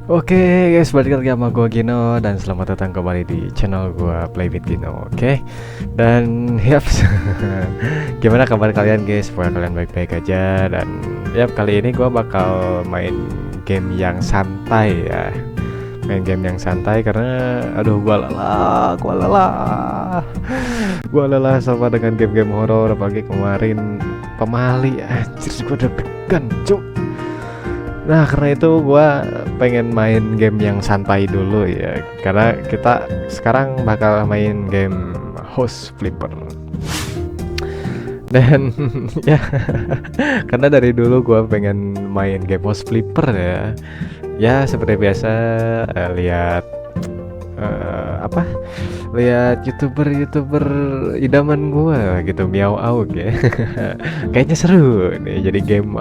Oke guys, balik lagi sama gue Gino dan selamat datang kembali di channel gue Play with Gino. Oke, dan gimana kabar kalian guys? Semoga kalian baik-baik aja. Dan kali ini gue bakal main game yang santai ya. Main game yang santai karena aduh gue lelah sama dengan game-game horor. Apalagi kemarin Pemali, anjir gue deg-degan cuk. Nah karena itu gue pengen main game yang santai dulu ya. Karena kita sekarang bakal main game House Flipper. Dan ya karena dari dulu gue pengen main game House Flipper ya. Ya seperti biasa lihat lihat youtuber idaman gue gitu, Miao Aug ya. Kayaknya seru nih jadi game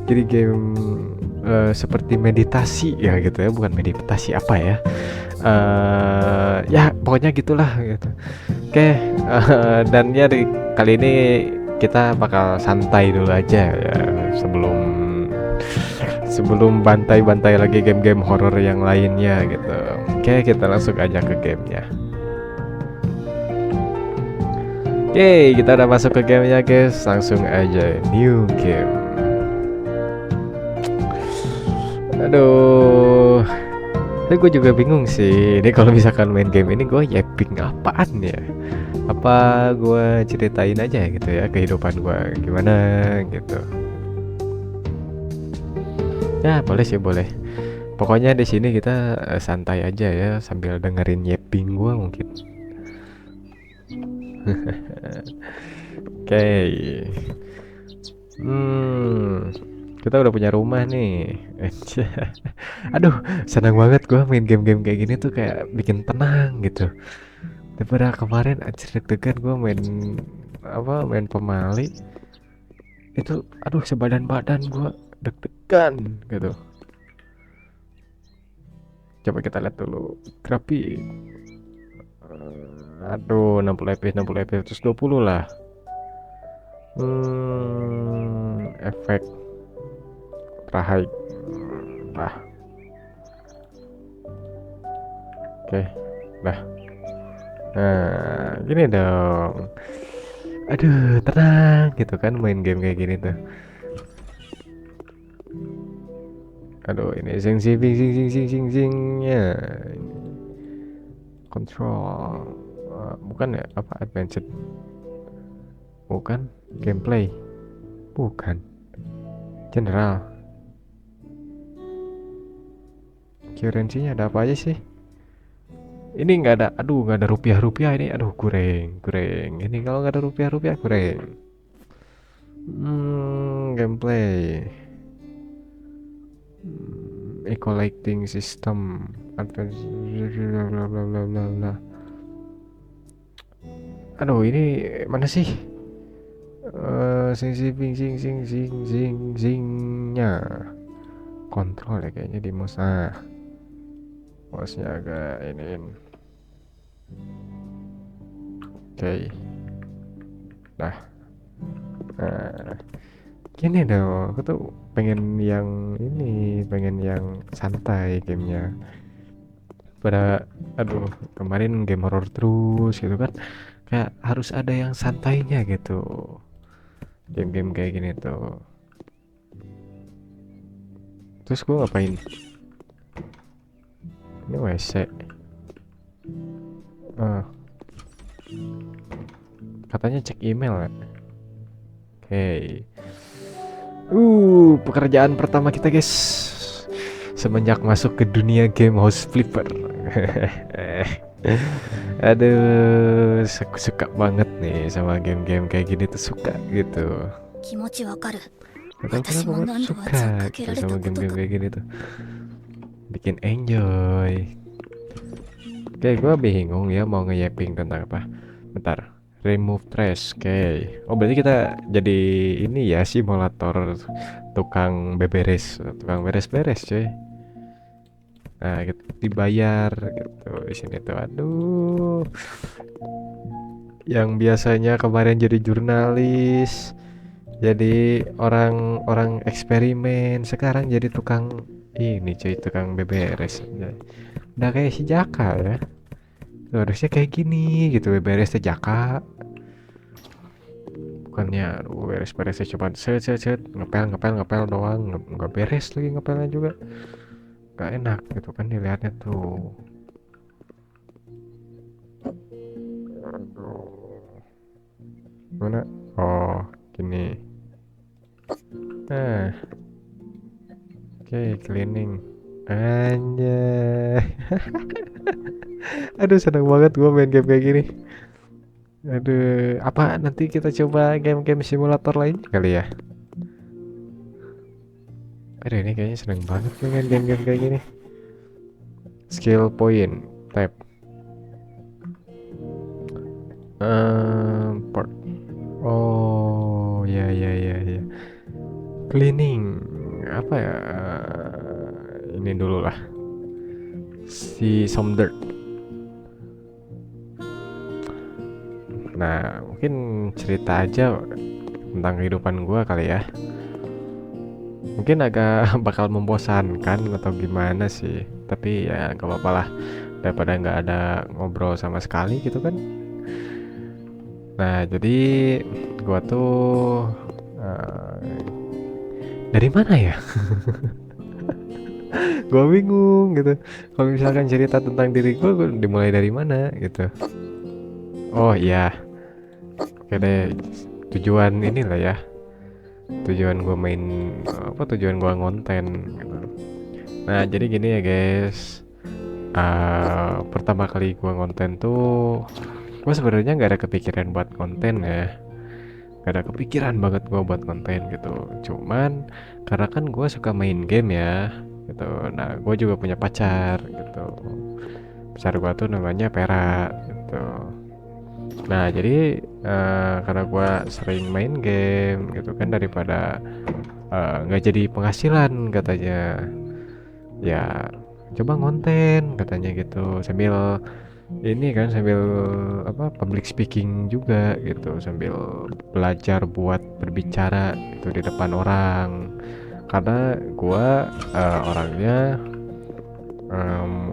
jadi game seperti meditasi ya gitu ya, bukan meditasi apa ya, ya pokoknya gitulah gitu. Oke, dan ya kali ini kita bakal santai dulu aja ya sebelum bantai-bantai lagi game-game horor yang lainnya gitu. Oke, kita langsung aja ke gamenya. Oke, kita udah masuk ke gamenya guys, langsung aja new game. Aduh, tapi gue juga bingung sih. Ini kalau misalkan main game ini gue yapping apaan ya? Apa gue ceritain aja gitu ya kehidupan gue gimana gitu? Ya boleh sih boleh. Pokoknya di sini kita santai aja ya sambil dengerin yapping gue mungkin. Oke. Kita udah punya rumah nih. Aduh, senang banget gue main game-game kayak gini tuh, kayak bikin tenang gitu. Daripada kemarin anjir deg-degan gue main Pemali. Itu aduh sebadan-badan gue deg-degan gitu. Coba kita lihat dulu grafik. Aduh 60 fps 60 fps terus 20 lah. Efek terahai. Oke, dah. Nah, gini dong. Aduh, tenang gitu kan main game kayak gini tuh. Aduh, ini zing control. Bukan ya, apa advanced? Bukan, gameplay. Bukan. General. Currency-nya ada apa aja sih? Ini nggak ada rupiah ini, aduh kurang. Ini kalau nggak ada rupiah kurang. Gameplay. Collecting system, advance, bla bla bla bla bla. Aduh ini mana sih? Zingnya. Kontrol ya kayaknya di mouse. Mouse-nya agak iniin. Oke. Nah, gini dong, aku tuh pengen yang santai gamenya. Aduh, kemarin game horror terus gitu kan, kayak harus ada yang santainya gitu. Game-game kayak gini tuh. Terus gue ngapain? Ini WC. Katanya cek email ya. Oke. Pekerjaan pertama kita guys, semenjak masuk ke dunia game House Flipper. Aduh, aku suka banget nih sama game-game kayak gini tuh, suka gitu. Atau kenapa gue suka gitu sama game-game kayak gini tuh, bikin enjoy. Oke, gue bingung ya mau nge-yapping tentang apa. Bentar, remove trash. Oke. Oh berarti kita jadi ini ya, simulator tukang beres-beres cuy. Nah gitu, dibayar gitu di sini tuh. Aduh, yang biasanya kemarin jadi jurnalis, jadi orang eksperimen, sekarang jadi tukang ini cuy, tukang beberes anjay. Udah kayak si Jaka ya. Tuh, harusnya kayak gini gitu, beberesnya Jaka. Bukannya aduh, beres-beresnya cuma set set set ngepel ngepel ngepel doang, nggak beres lagi ngepelnya juga. Gak enak gitu kan dilihatnya tuh. Aduh. Mana? Oh, gini. Nah, oke, cleaning. Anjay. Aduh, seneng banget gua main game kayak gini. Aduh, apa nanti kita coba game-game simulator lain kali ya? Aduh, ini kayaknya seneng banget nih main game-game kayak gini. Skill point, tab. Port. Oh, ya ya ya ya. Cleaning. Apa ya? Ini dulu lah. Si some dirt. Nah, mungkin cerita aja tentang kehidupan gua kali ya. Mungkin agak bakal membosankan atau gimana sih. Tapi ya gak apa-apa lah. Daripada nggak ada ngobrol sama sekali gitu kan. Nah, jadi gua tuh dari mana ya? Gua bingung gitu. Kalau misalkan cerita tentang diri gua dimulai dari mana gitu. Oh iya, oke deh. Tujuan inilah ya. Tujuan gua main apa? Tujuan gua ngonten gitu. Nah, jadi gini ya guys. Pertama kali gua ngonten tuh, gua sebenarnya nggak ada kepikiran buat konten ya. Gak ada kepikiran banget gue buat konten gitu. Cuman karena kan gue suka main game ya gitu. Nah gue juga punya pacar gitu. Pacar gue tuh namanya Pera gitu. Nah jadi karena gue sering main game gitu kan, daripada nggak jadi penghasilan katanya, ya coba ngonten katanya gitu, sambil ini kan, sambil apa, public speaking juga gitu, sambil belajar buat berbicara itu di depan orang, karena gua orangnya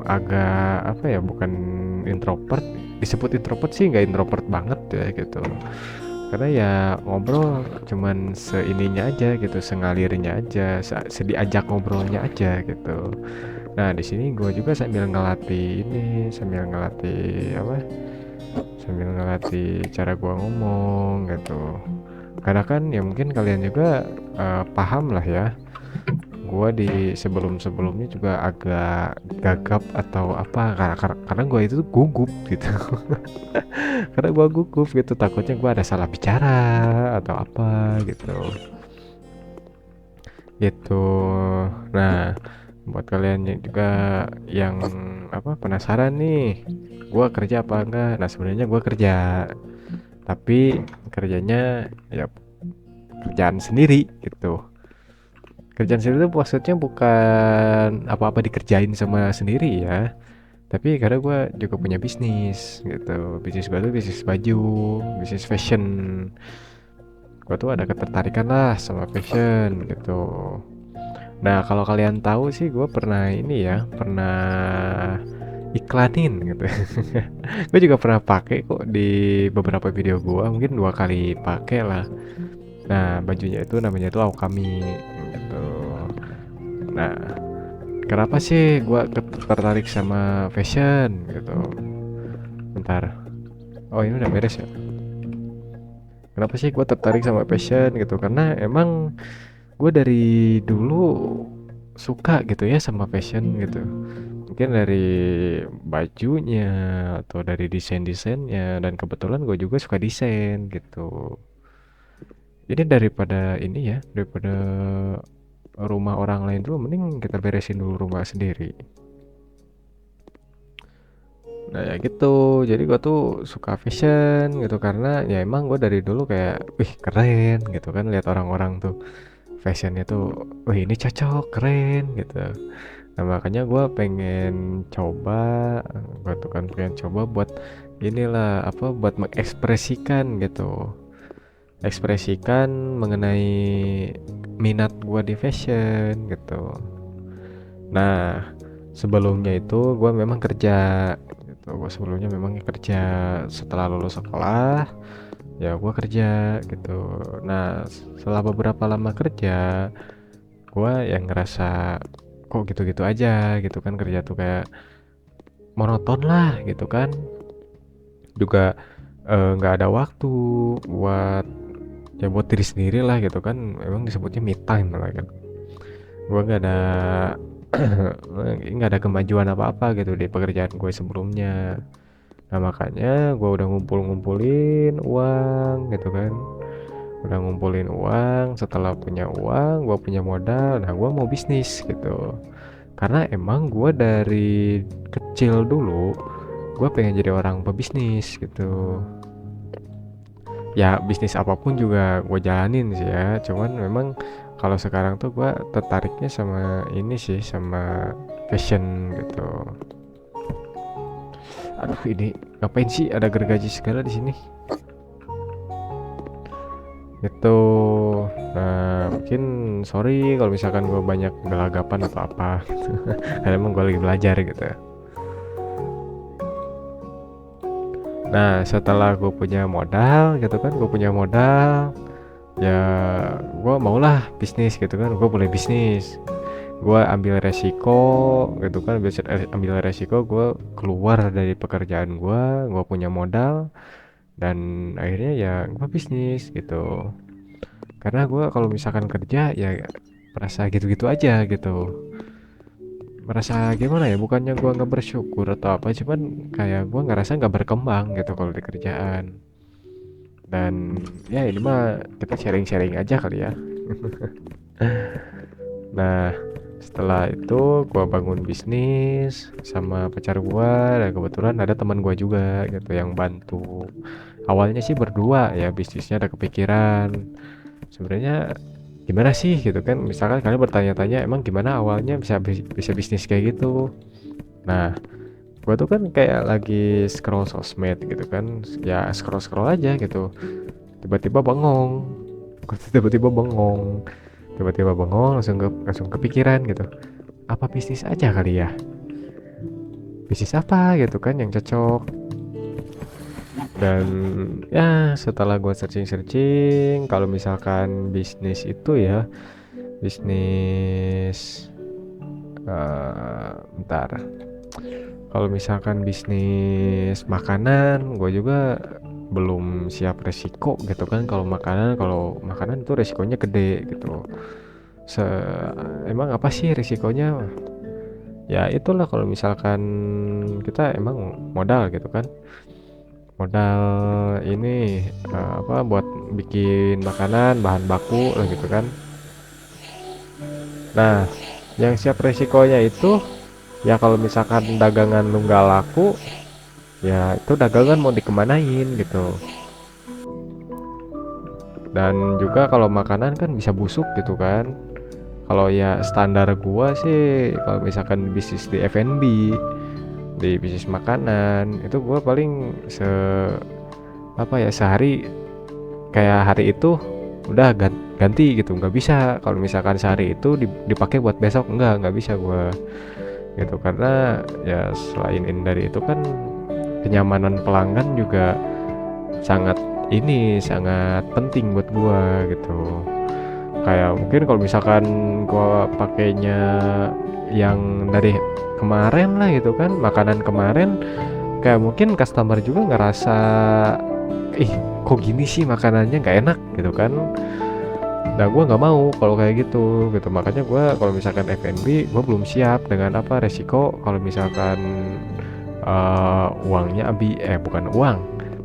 agak apa ya, bukan introvert. Disebut introvert sih nggak introvert banget ya gitu, karena ya ngobrol cuman seininya aja gitu, sengalirnya aja, sediajak ngobrolnya aja gitu. Nah, di sini gue juga sambil ngelatih ini, sambil ngelatih apa? Sambil ngelatih cara gue ngomong gitu. Karena kan ya mungkin kalian juga paham lah ya. Gue di sebelum-sebelumnya juga agak gagap atau apa, karena gue itu gugup gitu. Karena gue gugup gitu, takutnya gue ada salah bicara atau apa gitu. Gitu. Nah, buat kalian yang juga yang apa, penasaran nih, gua kerja apa enggak? Nah, sebenarnya gua kerja, tapi kerjanya ya kerjaan sendiri gitu. Kerjaan sendiri itu maksudnya bukan apa-apa dikerjain sama sendiri ya, tapi karena gua juga punya bisnis gitu. Bisnis gua tuh bisnis baju, bisnis fashion. Gua tuh ada ketertarikan lah sama fashion gitu. Nah, kalau kalian tahu sih, gue pernah ini ya, pernah iklanin gitu. Gue juga pernah pakai kok di beberapa video gue, mungkin 2 kali pakai lah. Nah, bajunya itu namanya itu Aokami gitu. Nah, kenapa sih gue tertarik sama fashion gitu? Bentar. Oh, ini udah beres ya. Kenapa sih gue tertarik sama fashion gitu? Karena emang gue dari dulu suka gitu ya sama fashion gitu. Mungkin dari bajunya atau dari desain-desainnya, dan kebetulan gue juga suka desain gitu. Jadi daripada ini ya, daripada rumah orang lain dulu, mending kita beresin dulu rumah sendiri. Nah ya gitu, jadi gue tuh suka fashion gitu, karena ya emang gue dari dulu kayak wih keren gitu kan, lihat orang-orang tuh fashionnya tuh, wih ini cocok, keren gitu. Nah makanya gue pengen coba, gue tuh kan pengen coba buat inilah apa, buat mengekspresikan gitu, ekspresikan mengenai minat gue di fashion gitu. Nah, sebelumnya itu gue memang kerja gitu. Gue sebelumnya memang kerja setelah lulus sekolah, ya gue kerja gitu. Nah, setelah beberapa lama kerja, gue yang ngerasa kok gitu-gitu aja gitu kan, kerja tuh kayak monoton lah gitu kan. Juga nggak ada waktu buat ya buat diri sendiri lah gitu kan, memang disebutnya me time lah kan. Gue nggak ada nggak ada kemajuan apa-apa gitu di pekerjaan gue sebelumnya. Nah makanya gue udah ngumpulin uang gitu kan, udah ngumpulin uang. Setelah punya uang, gue punya modal, nah gue mau bisnis gitu. Karena emang gue dari kecil dulu gue pengen jadi orang pebisnis gitu. Ya bisnis apapun juga gue jalanin sih ya, cuman memang kalau sekarang tuh gue tertariknya sama ini sih, sama fashion gitu. Aduh ini ngapain sih ada gergaji segala di sini gitu. Nah mungkin sorry kalau misalkan gue banyak gelagapan atau apa gitu. Karena emang gue lagi belajar gitu. Nah setelah gue punya modal gitu kan, gue punya modal, ya gue maulah bisnis gitu kan. Gue boleh bisnis, gue ambil resiko gitu kan. Biasa ambil resiko, gue keluar dari pekerjaan gue punya modal, dan akhirnya ya gue bisnis gitu. Karena gue kalau misalkan kerja ya merasa gitu-gitu aja gitu, merasa gimana ya, bukannya gue nggak bersyukur atau apa, cuman kayak gue ngerasa nggak berkembang gitu kalau di kerjaan. Dan ya ini mah kita sharing-sharing aja kali ya. Nah setelah itu gue bangun bisnis sama pacar gue, dan kebetulan ada teman gue juga gitu yang bantu. Awalnya sih berdua ya bisnisnya, ada kepikiran sebenarnya gimana sih gitu kan. Misalkan kalian bertanya-tanya emang gimana awalnya bisa bisnis kayak gitu. Nah gue tuh kan kayak lagi scroll sosmed gitu kan, ya scroll scroll aja gitu, tiba-tiba bengong. Gue tiba-tiba bengong, langsung kepikiran gitu, apa bisnis aja kali ya, bisnis apa gitu kan yang cocok. Dan ya setelah gue searching kalau misalkan bisnis itu ya, bisnis bentar, kalau misalkan bisnis makanan gue juga belum siap resiko gitu kan. Kalau makanan itu resikonya gede gitu. Se Emang apa sih resikonya? Ya itulah, kalau misalkan kita emang modal gitu kan, modal ini apa buat bikin makanan, bahan baku lah gitu kan. Nah yang siap resikonya itu ya kalau misalkan dagangan lu nggak laku, ya itu dagangan mau dikemanain gitu. Dan juga kalau makanan kan bisa busuk gitu kan. Kalau ya standar gua sih, kalau misalkan bisnis di F&B, di bisnis makanan itu gua paling apa ya, sehari kayak hari itu udah ganti gitu. Nggak bisa kalau misalkan sehari itu dipakai buat besok, nggak bisa gua gitu. Karena ya selain dari itu kan kenyamanan pelanggan juga sangat penting buat gua gitu. Kayak mungkin kalau misalkan gua pakainya yang dari kemarin lah gitu kan, makanan kemarin, kayak mungkin customer juga ngerasa ih kok gini sih makanannya nggak enak gitu kan. Nah gua nggak mau kalau kayak gitu. Makanya gua kalau misalkan F&B gua belum siap dengan apa resiko kalau misalkan uangnya bukan uang,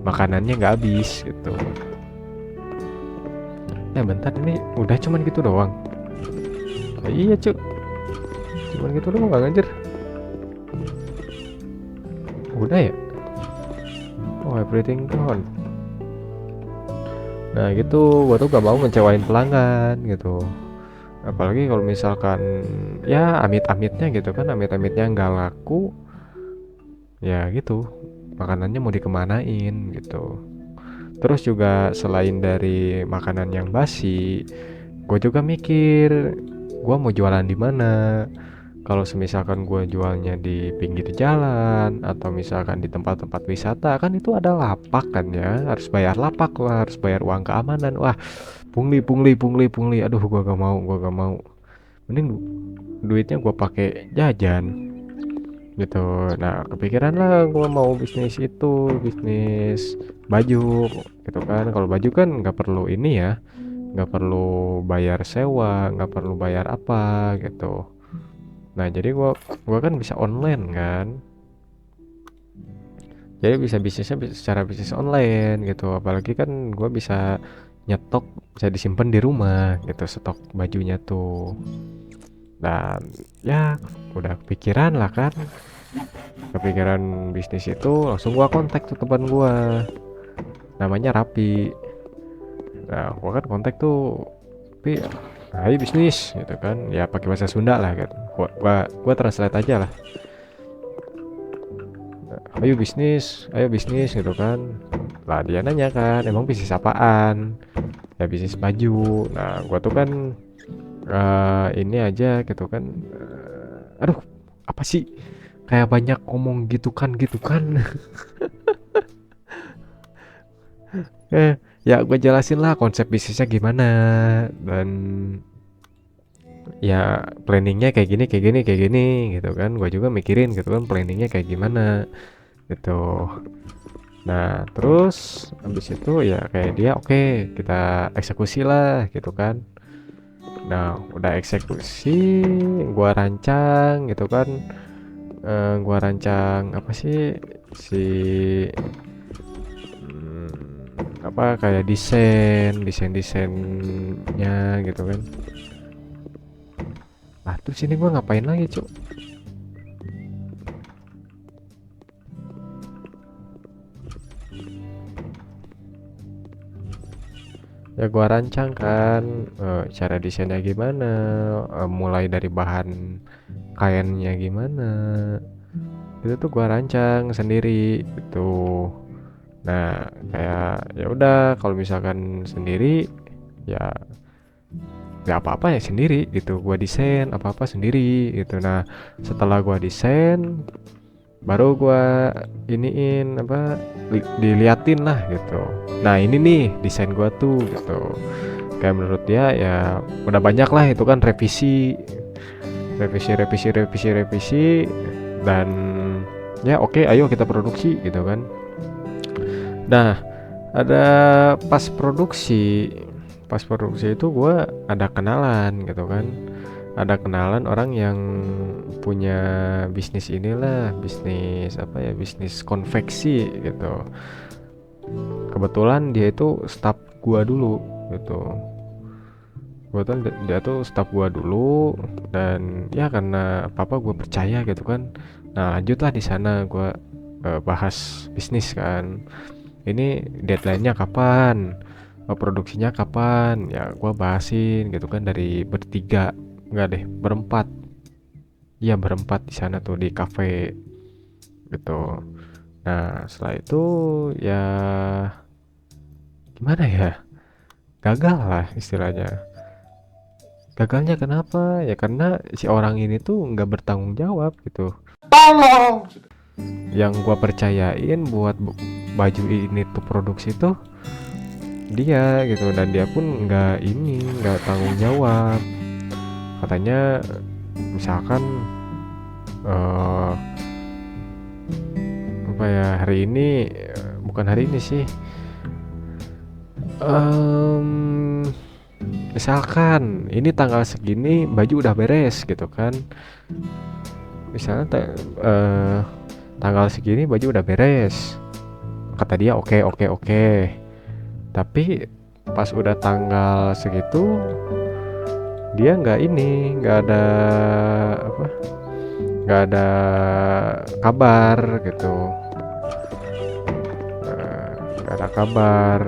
makanannya nggak habis gitu. Bentar, ini udah cuman gitu doang. Iya cuk, cuman gitu doang, nggak ngajar. Udah ya. Oh everything gone. Nah gitu, gua tuh gak mau ngecewain pelanggan gitu. Apalagi kalau misalkan ya amit-amitnya gitu kan, amit-amitnya nggak laku, ya gitu, makanannya mau dikemanain gitu. Terus juga selain dari makanan yang basi, gue juga mikir gue mau jualan di mana. Kalau semisalkan gue jualnya di pinggir jalan atau misalkan di tempat-tempat wisata kan itu ada lapak kan ya, harus bayar lapak lah, harus bayar uang keamanan. Wah, pungli pungli pungli pungli. Aduh, gua gak mau. Mending duitnya gua pakai jajan gitu. Nah, kepikiran lah gua mau bisnis itu, bisnis baju gitu kan. Kalau baju kan nggak perlu ini ya, nggak perlu bayar sewa, nggak perlu bayar apa gitu. Nah, jadi gua kan bisa online kan. Jadi bisa bisnisnya secara bisnis online gitu. Apalagi kan gua bisa nyetok, bisa disimpan di rumah gitu, stok bajunya tuh. Dan ya udah kepikiran lah kan, kepikiran bisnis itu, langsung gua kontak tuh teman gua, namanya Rapi. Nah, gua kan kontak tuh, Pi, ayo bisnis gitu kan, ya pakai bahasa Sunda lah kan. Gua translate aja lah. Ayo bisnis gitu kan. Lah dia nanya kan, emang bisnis apaan? Ya bisnis baju. Nah, gua tuh kan ini aja gitu kan. Aduh, apa sih? Kayak banyak ngomong gitu kan. Ya gue jelasin lah konsep bisnisnya gimana, dan ya planningnya kayak gini gitu kan. Gue juga mikirin gitu kan, planningnya kayak gimana gitu. Nah terus habis itu ya kayak dia oke, kita eksekusi lah gitu kan. Nah udah eksekusi, gua rancang gitu kan. Gua rancang apa sih, si apa kayak desainnya gitu kan. Ah terus ini gua ngapain lagi cuk? Ya gua rancang kan, cara desainnya gimana, mulai dari bahan kainnya gimana, itu tuh gua rancang sendiri gitu. Nah kayak ya udah, kalau misalkan sendiri ya nggak apa-apa ya sendiri gitu, gua desain apa-apa sendiri gitu. Nah setelah gua desain baru gua iniin apa, diliatin lah gitu. Nah ini nih desain gua tuh gitu, kayak menurut dia ya udah banyak lah itu kan, revisi dan ya oke, ayo kita produksi gitu kan. Nah ada pas produksi itu gue ada kenalan gitu kan, ada kenalan orang yang punya bisnis inilah, bisnis apa ya, bisnis konveksi gitu. Kebetulan dia itu staff gua dulu gitu. Kebetulan dia tuh staff gua dulu, dan ya karena papa gua percaya gitu kan. Nah lanjutlah di sana gua bahas bisnis kan. Ini deadline-nya kapan? Produksinya kapan? Ya gua bahasin gitu kan, dari bertiga, enggak deh, berempat. Iya berempat di sana tuh di cafe gitu. Nah setelah itu ya gimana ya? Gagal lah istilahnya. Gagalnya kenapa? Ya karena si orang ini tuh nggak bertanggung jawab gitu. Tolong. Yang gua percayain buat baju ini tuh produksi tuh dia gitu, dan dia pun nggak tanggung jawab. Katanya misalkan eh apa ya, hari ini, bukan hari ini sih. Em, Misalkan ini tanggal segini baju udah beres gitu kan. Misalnya tanggal segini baju udah beres, kata dia oke oke oke. Tapi pas udah tanggal segitu dia nggak ada apa, nggak ada kabar gitu. Nggak ada kabar,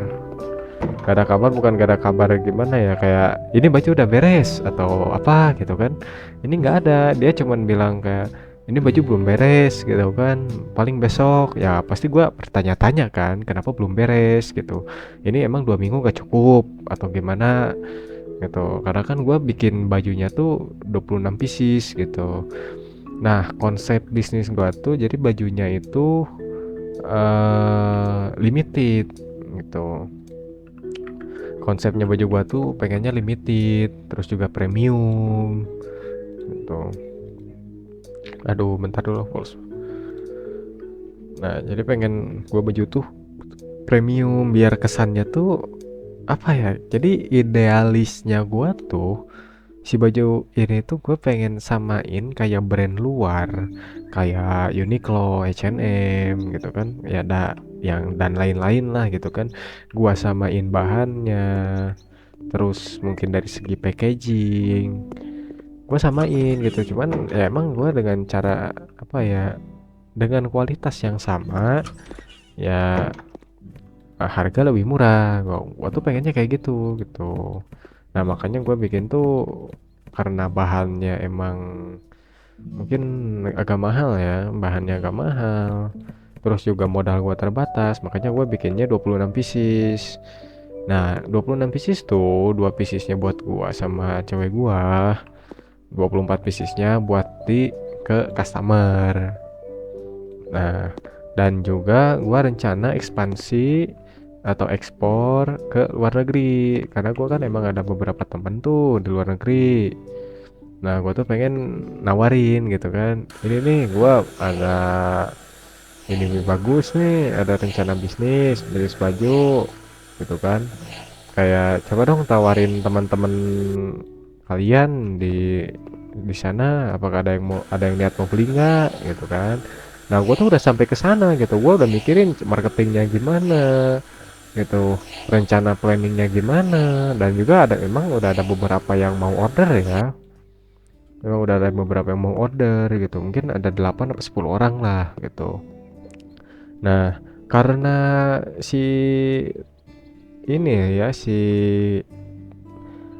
nggak ada kabar, bukan nggak ada kabar gimana ya, kayak ini baju udah beres atau apa gitu kan. Ini nggak ada, dia cuman bilang kayak ini baju belum beres gitu kan, paling besok. Ya pasti gua bertanya-tanya kan kenapa belum beres gitu, ini emang 2 minggu gak cukup atau gimana. gitu. Karena kan gue bikin bajunya tuh 26 pieces gitu. Nah, konsep bisnis gue tuh jadi bajunya itu limited gitu. Konsepnya baju gua tuh pengennya limited, terus juga premium gitu. Aduh, bentar dulu, Pulse. Nah, jadi pengen gua baju tuh premium biar kesannya tuh apa ya? Jadi idealisnya gua tuh si baju ini tuh gue pengen samain kayak brand luar, kayak Uniqlo, H&M gitu kan. Ya ada yang dan lain-lain lah gitu kan. Gua samain bahannya, terus mungkin dari segi packaging gue samain gitu. Cuman ya emang gue dengan cara apa ya, dengan kualitas yang sama ya, harga lebih murah. Gua tuh pengennya kayak gitu gitu. Nah makanya gue bikin tuh karena bahannya emang mungkin agak mahal ya, bahannya agak mahal, terus juga modal gue terbatas, makanya gue bikinnya 26 pieces. Nah 26 pieces tuh, 2 piecesnya buat gua sama cewek gua, 24 piecesnya buat di ke customer. Nah, dan juga gua rencana ekspansi atau ekspor ke luar negeri. Karena gua kan emang ada beberapa temen tuh di luar negeri. Nah, gua tuh pengen nawarin gitu kan. Ini nih gua agak ini bagus nih, ada rencana bisnis baju gitu kan. Kayak coba dong tawarin teman-teman kalian di sana, apakah ada yang niat mau beli nggak gitu kan. Nah gue tuh udah sampai ke sana gitu, gue udah mikirin marketingnya gimana gitu, rencana planningnya gimana, dan juga memang udah ada beberapa yang mau order ya, memang udah ada beberapa yang mau order gitu, mungkin ada 8 atau 10 orang lah gitu. Nah karena si ini ya, si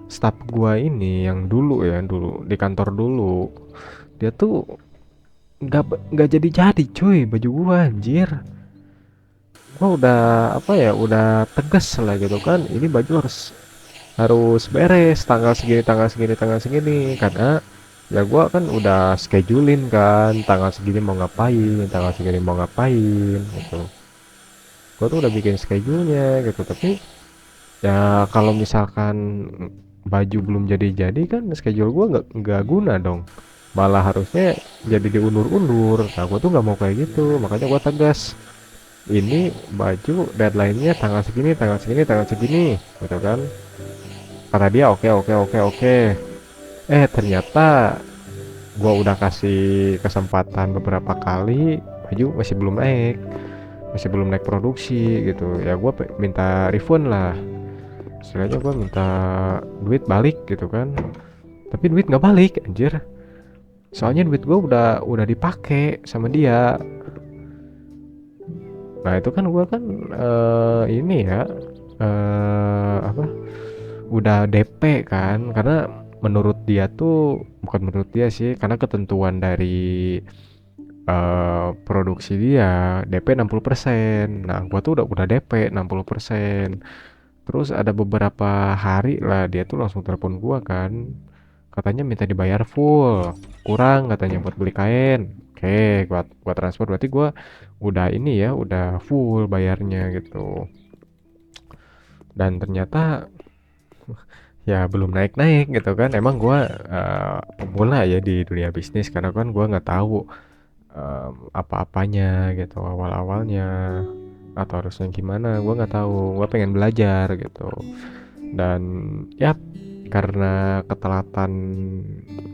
staff gua ini yang dulu di kantor dulu, dia tuh nggak nggak jadi cuy baju gua, anjir. Gua udah apa ya, udah tegas lah gitu kan, ini baju harus harus beres tanggal segini tanggal segini tanggal segini, karena ya gua kan udah schedulein kan tanggal segini mau ngapain, tanggal segini mau ngapain gitu. Gua tuh udah bikin schedule-nya gitu, tapi ya kalau misalkan baju belum jadi kan schedule gua nggak guna dong, malah harusnya jadi diundur-undur. Nah gua tuh nggak mau kayak gitu, makanya gua tegas, ini baju deadline-nya tanggal segini tanggal segini tanggal segini gitu kan. Kata dia oke oke oke oke. Ternyata gua udah kasih kesempatan beberapa kali, baju masih belum naik produksi gitu ya. Gua minta refund lah, istilahnya gue minta duit balik gitu kan, tapi duit nggak balik, anjir. Soalnya duit gue udah dipakai sama dia. Nah itu kan gue kan ini ya, apa, udah DP kan, karena menurut dia tuh, bukan menurut dia sih, karena ketentuan dari produksi dia DP 60%. Nah gue tuh udah DP 60%. Terus ada beberapa hari lah dia tuh langsung telepon gua kan. Katanya minta dibayar full. Kurang katanya buat beli kain. Oke, gua transfer, berarti gua udah ini ya, udah full bayarnya gitu. Dan ternyata ya belum naik-naik gitu kan. Emang gua pemula ya di dunia bisnis, karena kan gua nggak tahu apa-apanya gitu awal-awalnya, atau harusnya gimana gua nggak tahu. Gua pengen belajar gitu. Dan ya karena ketelatan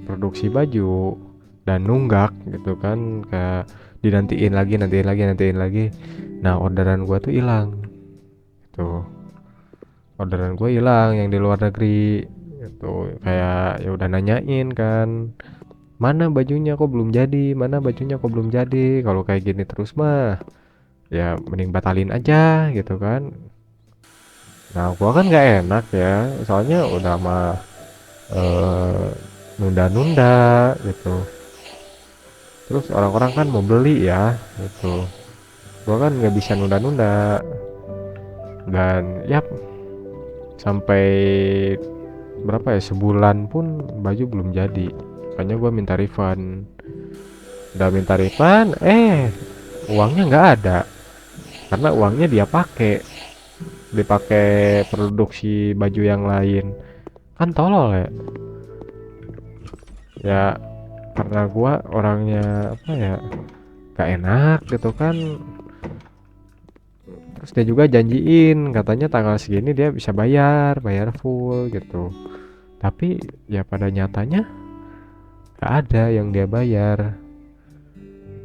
produksi baju dan nunggak gitu kan, kayak dinantiin lagi, nah orderan gua tuh hilang gitu. Orderan gue hilang yang di luar negeri gitu. Kayak ya udah nanyain kan, mana bajunya kok belum jadi, mana bajunya kok belum jadi. Kalau kayak gini terus mah ya mending batalin aja gitu kan. Nah gua kan nggak enak ya, soalnya udah mah eh, nunda-nunda gitu. Terus orang-orang kan mau beli ya gitu. Gua kan nggak bisa nunda-nunda. Dan ya sampai berapa ya, sebulan pun baju belum jadi. Makanya gue minta refund. Udah minta refund, uangnya nggak ada. Karena uangnya dia dipakai produksi baju yang lain. Kan tolol ya. Ya karena gue orangnya apa ya, gak enak gitu kan. Terus dia juga janjiin katanya tanggal segini dia bisa bayar full gitu. Tapi ya pada nyatanya gak ada yang dia bayar.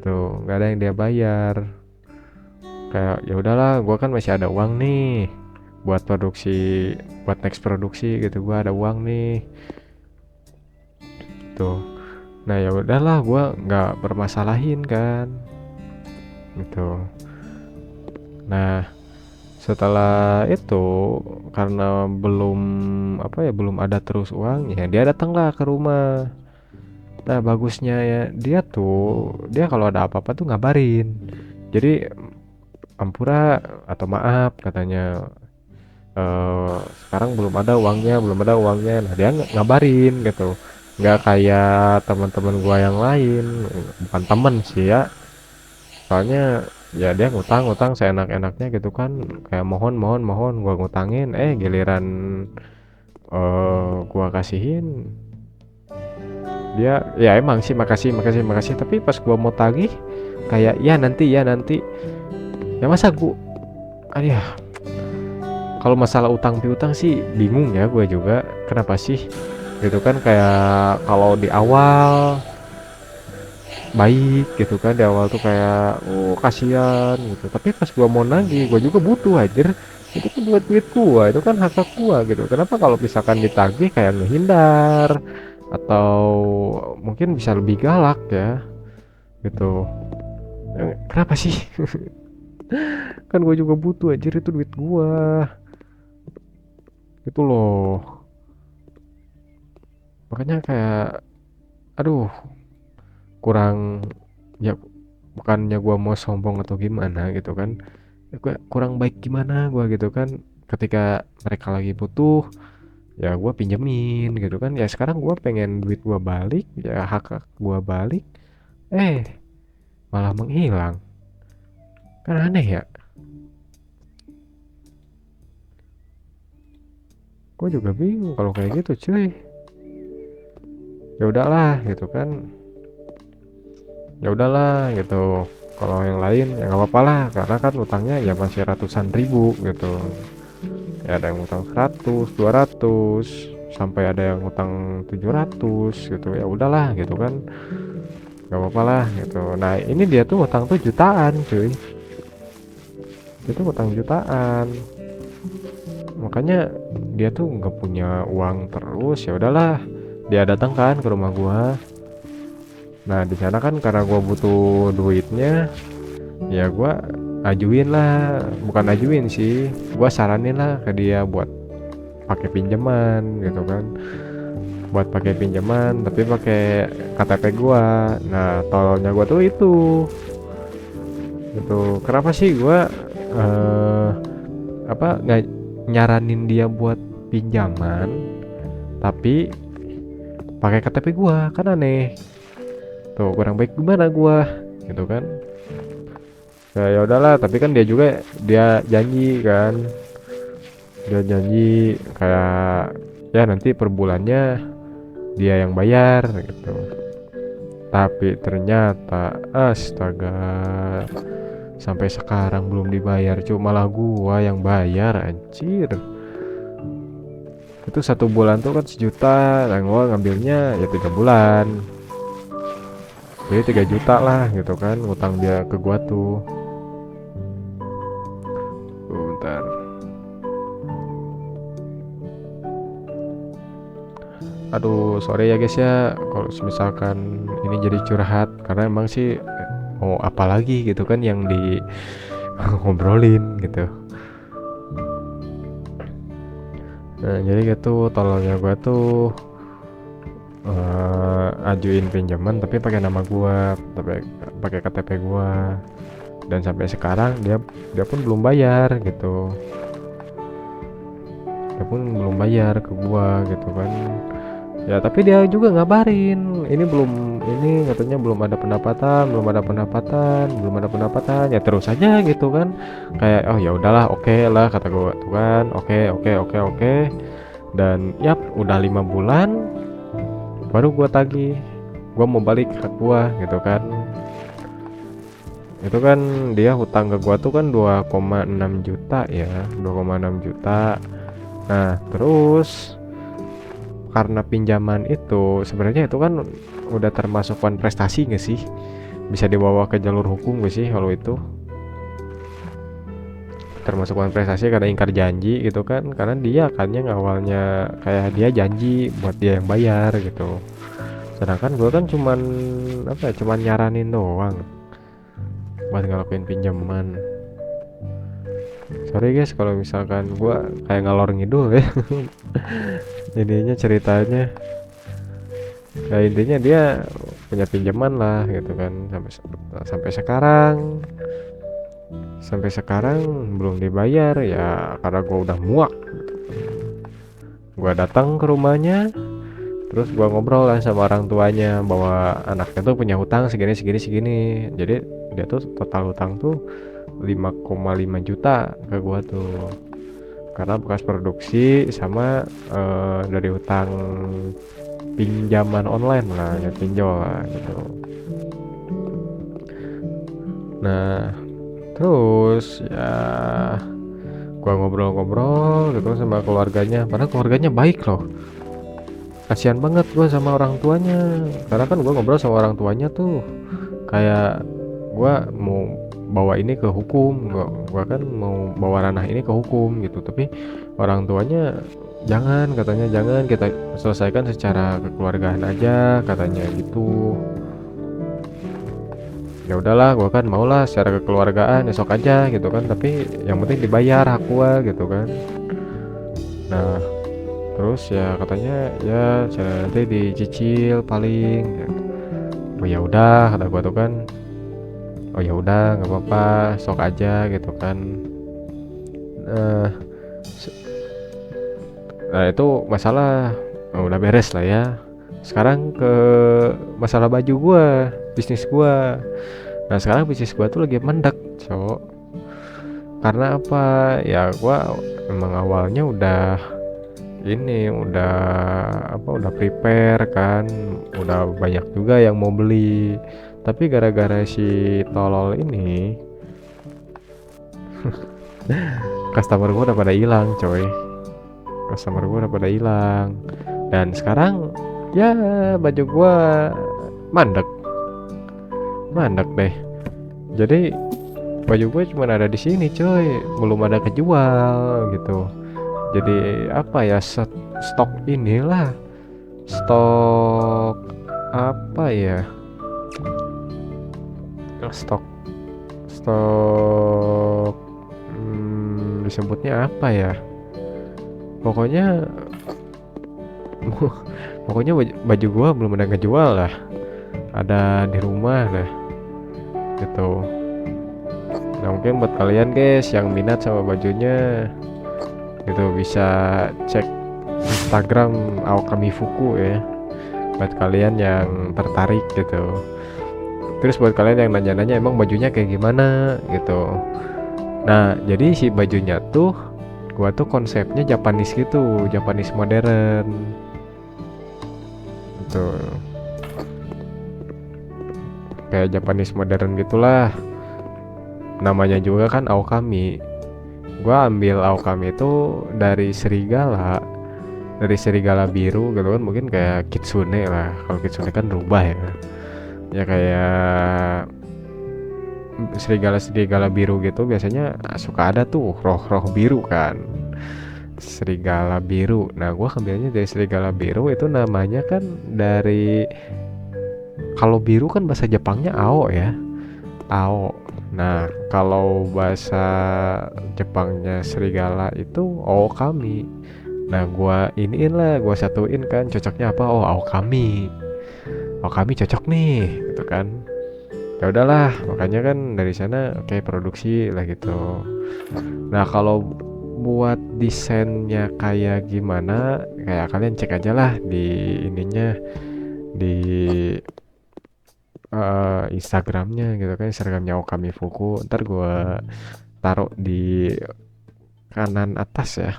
Tuh, gak ada yang dia bayar. Kayak ya udahlah, gua kan masih ada uang nih buat produksi, buat next produksi gitu. Gua ada uang nih. Tuh. Nah, ya udahlah, gua nggak bermasalahin kan. Gitu. Nah, setelah itu karena belum apa ya, belum ada terus uangnya, dia datanglah ke rumah. Nah, bagusnya ya dia kalau ada apa-apa tuh ngabarin. Jadi ampura atau maaf katanya, sekarang belum ada uangnya. Nah, dia ngabarin gitu. Nggak kayak teman-teman gua yang lain, bukan temen sih ya. Soalnya ya dia ngutang seenak-enaknya gitu kan, kayak mohon mohon mohon gua ngutangin, giliran gua kasihin, dia ya emang sih makasih makasih makasih, tapi pas gua mau tagih kayak ya nanti. Ya masa gua, ya kalau masalah utang piutang sih bingung ya gue juga kenapa sih gitu kan, kayak kalau di awal baik gitu kan, di awal tuh kayak oh kasihan gitu, tapi pas gua mau nagih gua juga butuh aja, itu kan duit duit gua, itu kan hak hak gua gitu. Kenapa kalau misalkan ditagih kayak ngehindar atau mungkin bisa lebih galak ya gitu. Kenapa sih? Kan gua juga butuh aja, itu duit gua gitu loh. Makanya kayak aduh, kurang ya, bukannya gua mau sombong atau gimana gitu kan, gua kurang baik gimana gua gitu kan, ketika mereka lagi butuh ya gua pinjemin gitu kan. Ya sekarang gua pengen duit gua balik, ya hak hak gua balik, eh malah menghilang, kan aneh ya. Gua juga bingung kalau kayak gitu cuy. Ya udahlah gitu kan, ya udahlah gitu. Kalau yang lain ya nggak apa-apa lah, karena kan utangnya ya masih ratusan ribu gitu. Ya ada yang utang 100 200 sampai ada yang utang 700 gitu. Ya udahlah gitu kan, nggak apa-apa lah gitu. Nah ini dia tuh utang tuh jutaan cuy, itu utang jutaan. Makanya dia tuh nggak punya uang terus. Ya udahlah, dia datang kan ke rumah gua. Nah di sana kan karena gua butuh duitnya, ya gua ajuin lah, bukan ajuin sih, gua saranin lah ke dia buat pakai pinjaman gitu kan, buat pakai pinjaman tapi pakai KTP gua. Nah tololnya gua tuh itu gitu. Kenapa sih gua apa nggak nyaranin dia buat pinjaman tapi pakai KTP gua, kan aneh tuh, kurang baik gimana gua gitu kan. Ya udahlah, tapi kan dia janji kan, dia janji kayak ya nanti per bulannya dia yang bayar gitu. Tapi ternyata astaga, sampai sekarang belum dibayar, cuma malah gua yang bayar anjir. Itu 1 bulan tuh kan 1 juta, nah gua ngambilnya ya 3 bulan, jadi 3 juta lah gitu kan utang dia ke gua tuh. Bentar, aduh sorry ya guys ya kalau misalkan ini jadi curhat, karena emang sih mau apa lagi gitu kan yang di ngobrolin gitu. Nah jadi gitu, tolongnya gua tuh ajuin pinjaman tapi pakai nama gua, tapi pakai KTP gua, dan sampai sekarang dia dia pun belum bayar gitu. dia pun belum bayar ke gua gitu kan. Ya tapi dia juga ngabarin, ini belum, ini katanya belum ada pendapatan, belum ada pendapatan, belum ada pendapatan. Ya terus aja gitu kan. Kayak oh ya udahlah, oke lah kata gua tuh kan. Oke, oke, oke, oke. Dan yap, udah 5 bulan baru gua tagih. Gua mau balik ke gua gitu kan. Itu kan dia hutang ke gua tuh kan 2,6 juta ya, 2,6 juta. Nah, terus karena pinjaman itu sebenarnya itu kan udah termasuk prestasi nggak sih? Bisa dibawa ke jalur hukum nggak sih kalau itu? Termasuk prestasi karena ingkar janji gitu kan? Karena dia kan yang awalnya kayak dia janji buat dia yang bayar gitu. Sedangkan gue kan cuman apa ya? Cuman nyaranin doang buat ngelakuin pinjaman. Sorry guys kalau misalkan gue kayak ngalor ngidul ya. Ininya ceritanya. Ya intinya dia punya pinjaman lah gitu kan sampai sekarang belum dibayar ya karena gua udah muak. Gua datang ke rumahnya, terus gua ngobrol lah sama orang tuanya bahwa anaknya tuh punya hutang segini segini segini. Jadi dia tuh total hutang tuh 5,5 juta ke gua tuh karena bekas produksi sama dari hutang pinjaman online lah ya, pinjol lah gitu. Nah terus ya gua ngobrol-ngobrol gitu sama keluarganya, padahal keluarganya baik loh. Kasihan banget gua sama orang tuanya, karena kan gua ngobrol sama orang tuanya tuh kayak gua mau bawa ini ke hukum, gua kan mau bawa ranah ini ke hukum gitu, tapi orang tuanya jangan, katanya jangan, kita selesaikan secara kekeluargaan aja katanya gitu. Ya udahlah, gua kan maulah secara kekeluargaan esok aja gitu kan, tapi yang penting dibayar hak gua gitu kan. Nah terus ya katanya ya nanti dicicil paling ya. Oh ya udah kata gua tuh kan, oh ya udah nggak apa-apa sok aja gitu kan. Nah, nah itu masalah udah beres lah ya. Sekarang ke masalah baju gua, bisnis gua. Nah sekarang bisnis gua tuh lagi mendek cowok. Karena apa ya, gua emang awalnya udah ini udah prepare kan, udah banyak juga yang mau beli, tapi gara-gara si tolol ini customer gua udah pada hilang coy, dan sekarang ya baju gua mandek deh. Jadi baju gue cuma ada di sini coy, belum ada kejual gitu. Jadi apa ya, stok inilah, stok apa ya, stok stok disebutnya apa ya, pokoknya pokoknya baju gua belum ada ngejual lah, ada di rumah lah gitu. Nah mungkin buat kalian guys yang minat sama bajunya gitu bisa cek Instagram Aokami Fuku ya, buat kalian yang tertarik gitu. Terus buat kalian yang nanya-nanya emang bajunya kayak gimana gitu. Nah jadi si bajunya tuh gua tuh konsepnya Japanese gitu, Japanese modern gitu, kayak Japanese modern gitulah. Namanya juga kan Aokami. Gua ambil Aokami itu dari serigala biru gitu kan, mungkin kayak kitsune lah. Kalau kitsune kan rubah ya. Ya kayak serigala biru gitu biasanya suka ada tuh roh-roh biru kan. Serigala biru. Nah, gua ambilnya dari serigala biru itu namanya kan dari, kalau biru kan bahasa Jepangnya Ao ya. Ao. Nah, kalau bahasa Jepangnya serigala itu Ookami. Nah, gua satuin kan cocoknya apa? Oh, Aokami. Aokami cocok nih, gitu kan. Ya udahlah, makanya kan dari sana kayak produksi lah gitu. Nah, kalau buat desainnya kayak gimana, kayak kalian cek aja lah di ininya, di Instagramnya gitu kan, Instagramnya Okami Fuku. Ntar gue taruh di kanan atas ya,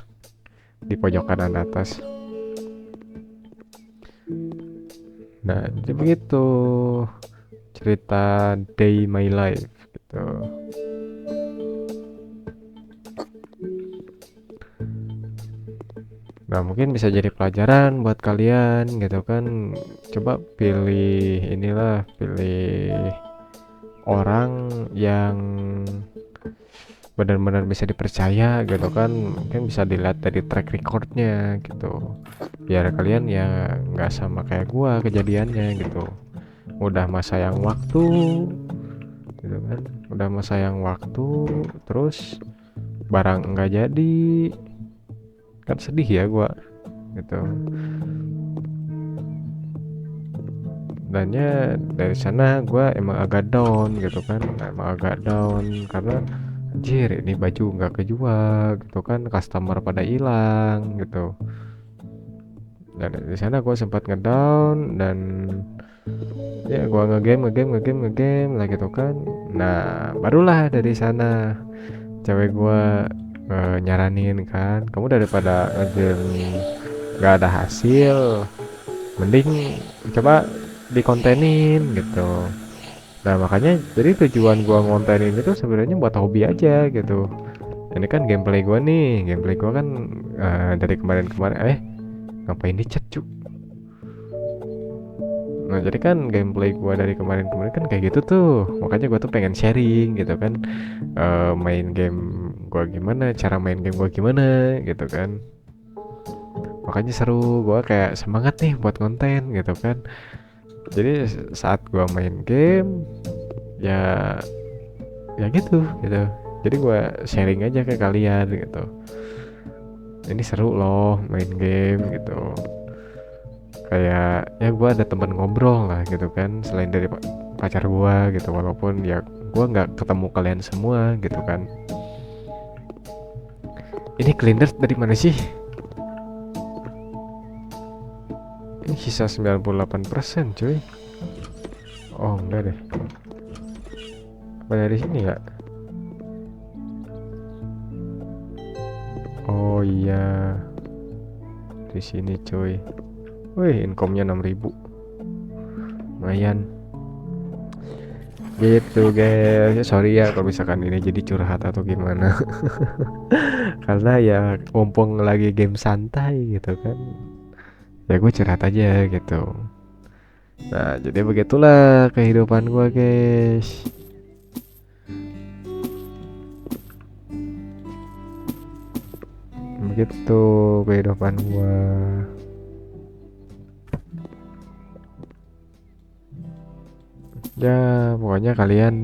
di pojok kanan atas. Nah, jadi begitu cerita Day My Life gitu. Nah, mungkin bisa jadi pelajaran buat kalian gitu kan. Coba pilih inilah, pilih orang yang benar-benar bisa dipercaya gitu kan. Mungkin bisa dilihat dari track recordnya gitu. Biar kalian ya nggak sama kayak gua kejadiannya gitu. Udah masa yang waktu gitu kan. Udah masa yang waktu, terus barang nggak jadi, kan sedih ya gua gitu. Dan ya dari sana gue emang agak down gitu kan, emang agak down karena anjir ini baju nggak kejual gitu kan, customer pada hilang gitu. Dan di sana gue sempat ngedown, dan ya gue ngegame lah gitu kan. Nah barulah dari sana cewek gue nyaranin kan, kamu daripada ngegame nggak ada hasil, mending coba dikontenin gitu. Nah makanya jadi tujuan gua ngontenin itu sebenarnya buat hobi aja gitu. Ini kan gameplay gua kan dari kemarin-kemarin ngapain di chat cuk. Nah jadi kan gameplay gua dari kemarin-kemarin kan kayak gitu tuh. Makanya gua tuh pengen sharing gitu kan, main game gua gimana, cara main game gua gimana gitu kan. Makanya seru, gua kayak semangat nih buat konten gitu kan. Jadi saat gua main game ya gitu, jadi gue sharing aja ke kalian gitu, ini seru loh main game gitu, kayak ya gue ada teman ngobrol lah gitu kan, selain dari pacar gue gitu, walaupun ya gue nggak ketemu kalian semua gitu kan. Ini cleaner dari mana sih? Ini sisa 98% cuy. Oh enggak deh, apa dari sini ya? Oh iya, di sini cuy. Wih, income-nya 6.000. Lumayan. Gitu guys. Ya, sorry ya kalau misalkan ini jadi curhat atau gimana. Karena ya mumpung lagi game santai gitu kan. Ya gue curhat aja gitu. Nah, jadi begitulah kehidupan gue guys. Begitu kehidupan gue. Ya, pokoknya kalian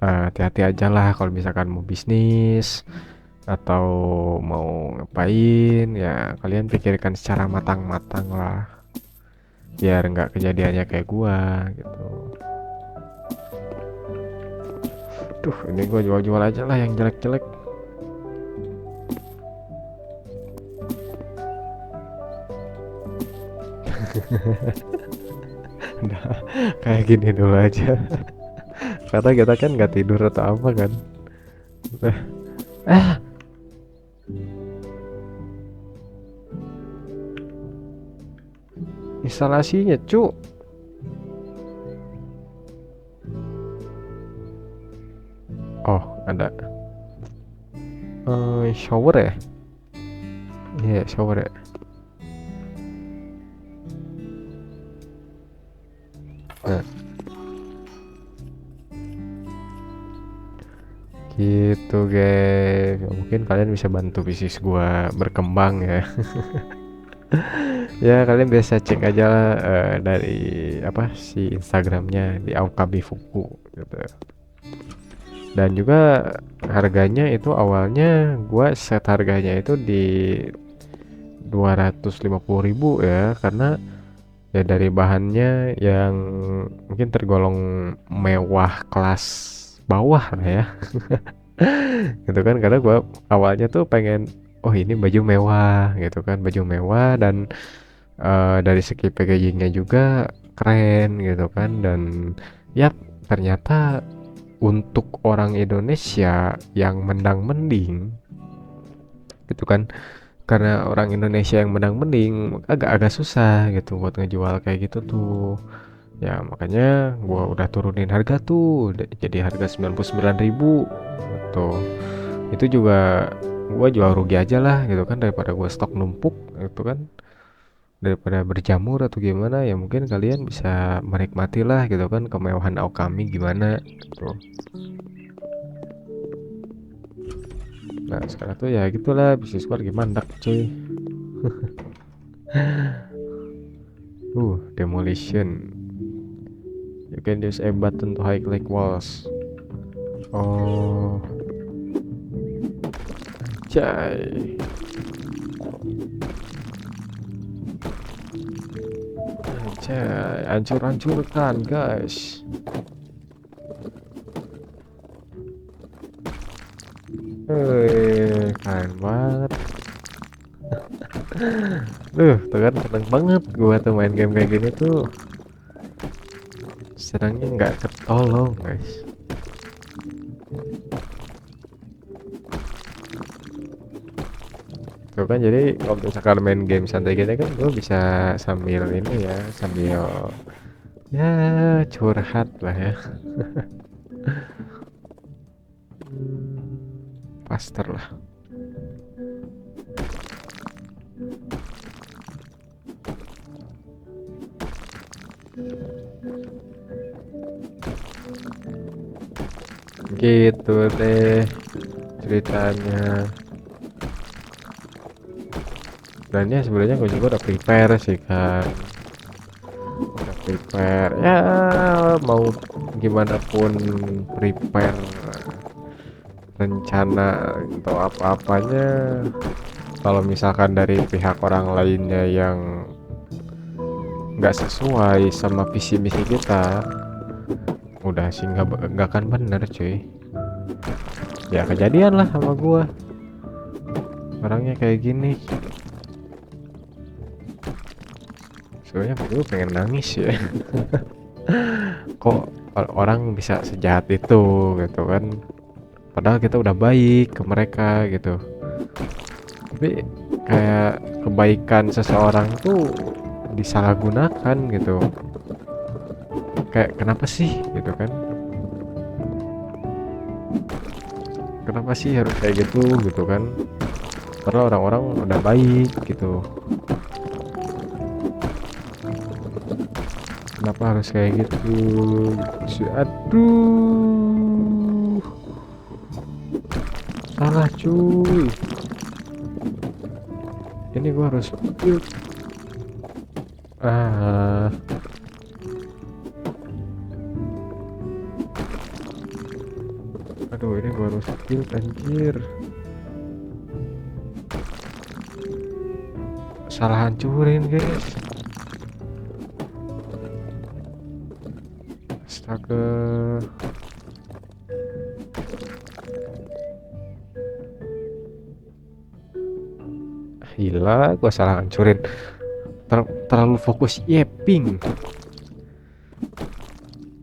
hati-hati aja lah kalau misalkan mau bisnis atau mau ngapain, ya kalian pikirkan secara matang-matang lah biar nggak kejadiannya kayak gua gitu. Tuh ini gua jual-jual aja lah yang jelek-jelek. Nah, kayak gini dulu aja. Karena kita kan nggak tidur atau apa kan. eh Instalasinya cuk. Oh ada shower ya. Iya shower ya. Nah gitu guys, mungkin kalian bisa bantu bisnis gua berkembang ya. Ya kalian bisa cek aja lah, dari apa si Instagramnya di Aukabifuku gitu. Dan juga harganya itu awalnya gua set harganya itu di 250.000 ya, karena ya dari bahannya yang mungkin tergolong mewah kelas bawah lah ya. gitu kan, karena gua awalnya tuh pengen, oh ini baju mewah gitu kan, baju mewah dan dari segi packagingnya juga keren gitu kan, dan ya ternyata untuk orang Indonesia yang mendang-mending gitu kan, karena orang Indonesia yang menang-mending agak-agak susah gitu buat ngejual kayak gitu tuh. Ya makanya gua udah turunin harga tuh jadi harga 99.000 gitu. Itu juga gua jual rugi aja lah gitu kan, daripada gua stok numpuk gitu kan, daripada berjamur atau gimana. Ya mungkin kalian bisa menikmati lah gitu kan kemewahan Okami gimana gitu. Nah sekarang tuh ya gitulah, bisnis gua lagi mandak cuy. Demolition. You can use a button to hide like walls. Oh, cai. Cai, hancur-hancurkan, guys. Keren banget. Tuh kan seneng banget gua tuh main game kayak gini tuh. Senangnya nggak ketolong, guys. Tuh kan, jadi kalau misalkan main game santai gini kan gua bisa sambil ini ya, sambil ya curhat lah ya. Faster lah. Gitu deh ceritanya. Dan ya sebenarnya gue juga udah prepare sih kan, udah prepare ya, mau gimana pun prepare rencana atau apa-apanya. Kalau misalkan dari pihak orang lainnya yang nggak sesuai sama visi misi kita, udah sih nggak akan bener cuy. Ya kejadian lah sama gua, orangnya kayak gini. Sebenarnya gue pengen nangis ya. Kok orang bisa sejahat itu gitu kan, padahal kita udah baik ke mereka gitu. Tapi kayak kebaikan seseorang tuh disalahgunakan gitu. Kayak kenapa sih gitu kan, kenapa sih harus kayak gitu gitu kan, padahal orang-orang udah baik gitu. Kenapa harus kayak gitu? Aduh, salah cuy. Ini gua harus build. Ah, aduh, ini gua harus build anjir. Salah hancurin guys. Astaga. Gila, gua salah hancurin. Terlalu fokus yeping.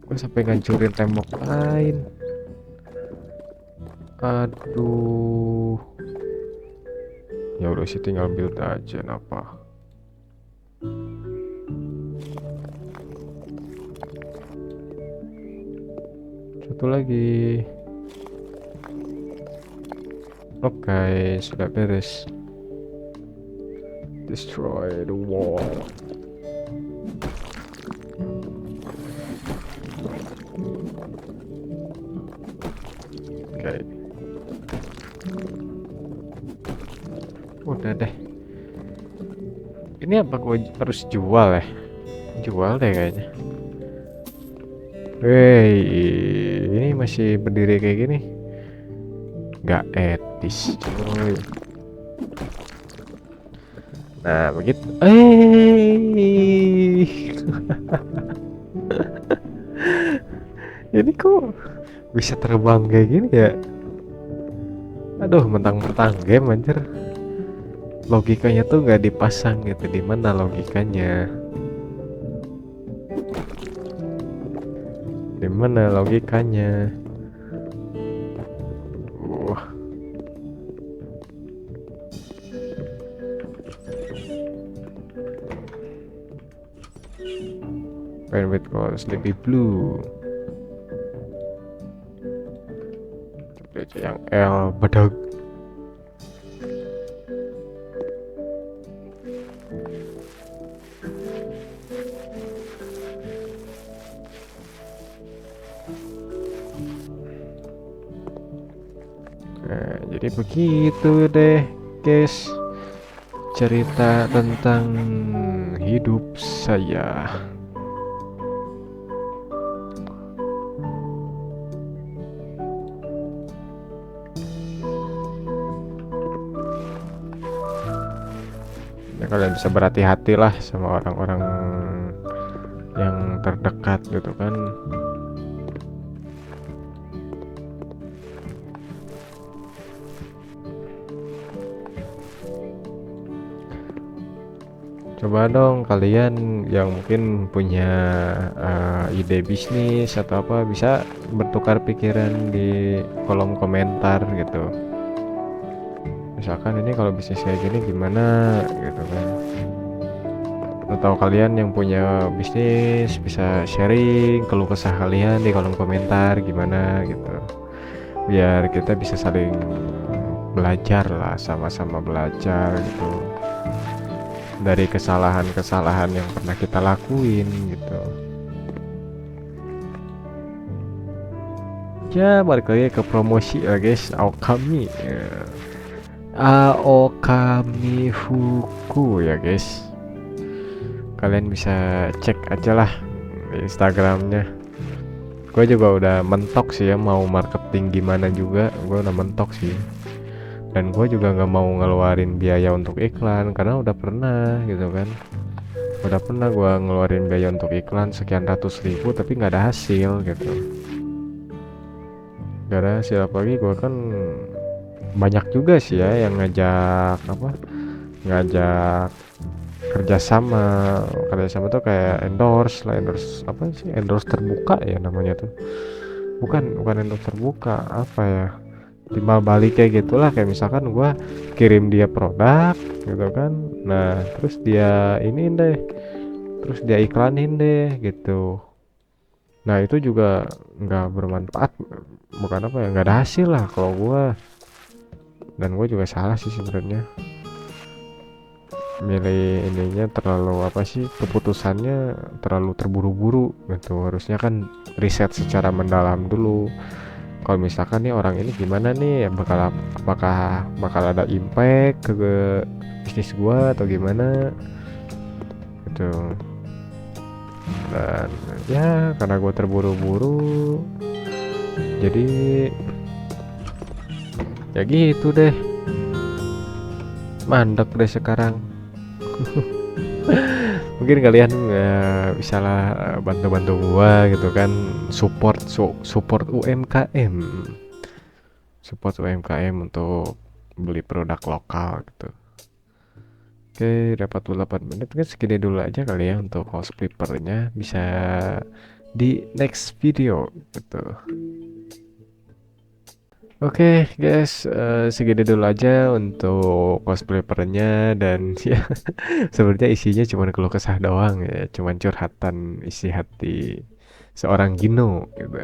Gua sampai ngancurin tembok lain. Aduh. Ya udah sih, tinggal build aja napa. Satu lagi. Oke, sudah beres. Destroy the wall. Oke. Udah deh. Ini apa gue harus jual ya? Jual deh kayaknya. Wey, ini masih berdiri kayak gini. Gak etis, coy. Nah, begitu. Ini kok bisa terbang kayak gini ya? Aduh, mentang-mentang game anjir. Logikanya tuh nggak dipasang gitu. Di mana logikanya? Di mana logikanya? Wah, When with color sleepy blue. Yang L bedag. Nah, jadi begitu deh, guys. Cerita tentang hidup saya. Ya, kalian bisa berhati-hati lah sama orang-orang yang terdekat gitu kan. Coba dong kalian yang mungkin punya ide bisnis atau apa, bisa bertukar pikiran di kolom komentar gitu. Misalkan ini kalau bisnis kayak gini gimana gitu kan. Atau kalian yang punya bisnis bisa sharing keluh kesah kalian di kolom komentar gimana gitu. Biar kita bisa saling belajar lah, sama-sama belajar gitu dari kesalahan-kesalahan yang pernah kita lakuin gitu. Ya balik lagi ke promosi ya guys. Aokami ya. Aokami Fuku ya guys. Kalian bisa cek aja lah di Instagramnya. Gue juga udah mentok sih ya, mau marketing gimana juga gue udah mentok sih. Dan gue juga nggak mau ngeluarin biaya untuk iklan karena udah pernah gitu kan. Udah pernah gue ngeluarin biaya untuk iklan sekian ratus ribu tapi nggak ada hasil gitu. Gak ada hasil, apalagi gue kan banyak juga sih ya yang ngajak kerjasama. Kerjasama tuh kayak endorse lah, endorse apa sih, endorse terbuka ya namanya tuh. Bukan endorse terbuka, apa ya, timbal balik kayak gitulah. Kayak misalkan gua kirim dia produk gitu kan, nah terus dia ini deh, terus dia iklanin deh gitu. Nah itu juga nggak bermanfaat, bukan apa ya, nggak ada hasil lah kalau gua. Dan gue juga salah sih sebenarnya, milih ininya terlalu apa sih, keputusannya terlalu terburu-buru gitu. Harusnya kan riset secara mendalam dulu. Kalau misalkan nih orang ini gimana nih, bakal ada impact ke bisnis gua atau gimana gitu. Dan ya karena gue terburu-buru jadi ya gitu deh, mandek deh sekarang. Mungkin kalian bisa lah bantu-bantu gua gitu kan, support UMKM, support UMKM untuk beli produk lokal gitu. Oke, dapat 48 menit kan, segini dulu aja kali ya untuk house flippernya. Bisa di next video gitu. Oke guys, segini dulu aja untuk house flippernya. Dan ya sebenarnya isinya cuma keluh kesah doang ya, cuman curhatan isi hati seorang Gino gitu.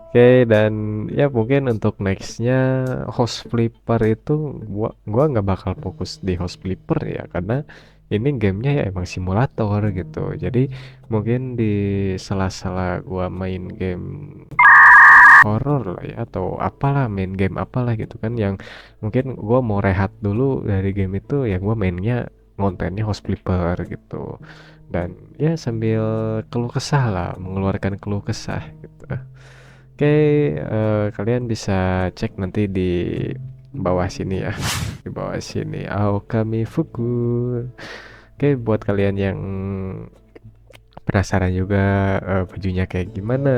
Oke, dan ya mungkin untuk nextnya host flipper itu gua nggak bakal fokus di host flipper ya, karena ini gamenya ya emang simulator gitu. Jadi mungkin di sela-sela gua main game horror lah ya, atau apalah, main game apalah gitu kan, yang mungkin gua mau rehat dulu dari game itu, ya gua mainnya kontennya host flipper gitu. Dan ya sambil keluh kesah lah, mengeluarkan keluh kesah gitu. Oke, kalian bisa cek nanti di bawah sini ya, di bawah sini Aokami Fuku. Oke, buat kalian yang penasaran juga bajunya kayak gimana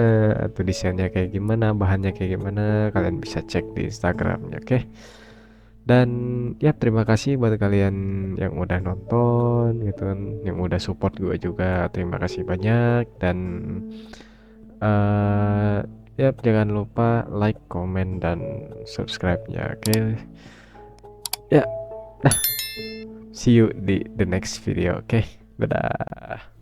atau desainnya kayak gimana, bahannya kayak gimana, kalian bisa cek di Instagramnya, oke? Dan ya terima kasih buat kalian yang udah nonton gitu kan, yang udah support gue juga, terima kasih banyak. Dan eh ya jangan lupa like, comment, dan subscribe-nya, oke? Ya, see you di the next video, oke? Dadah.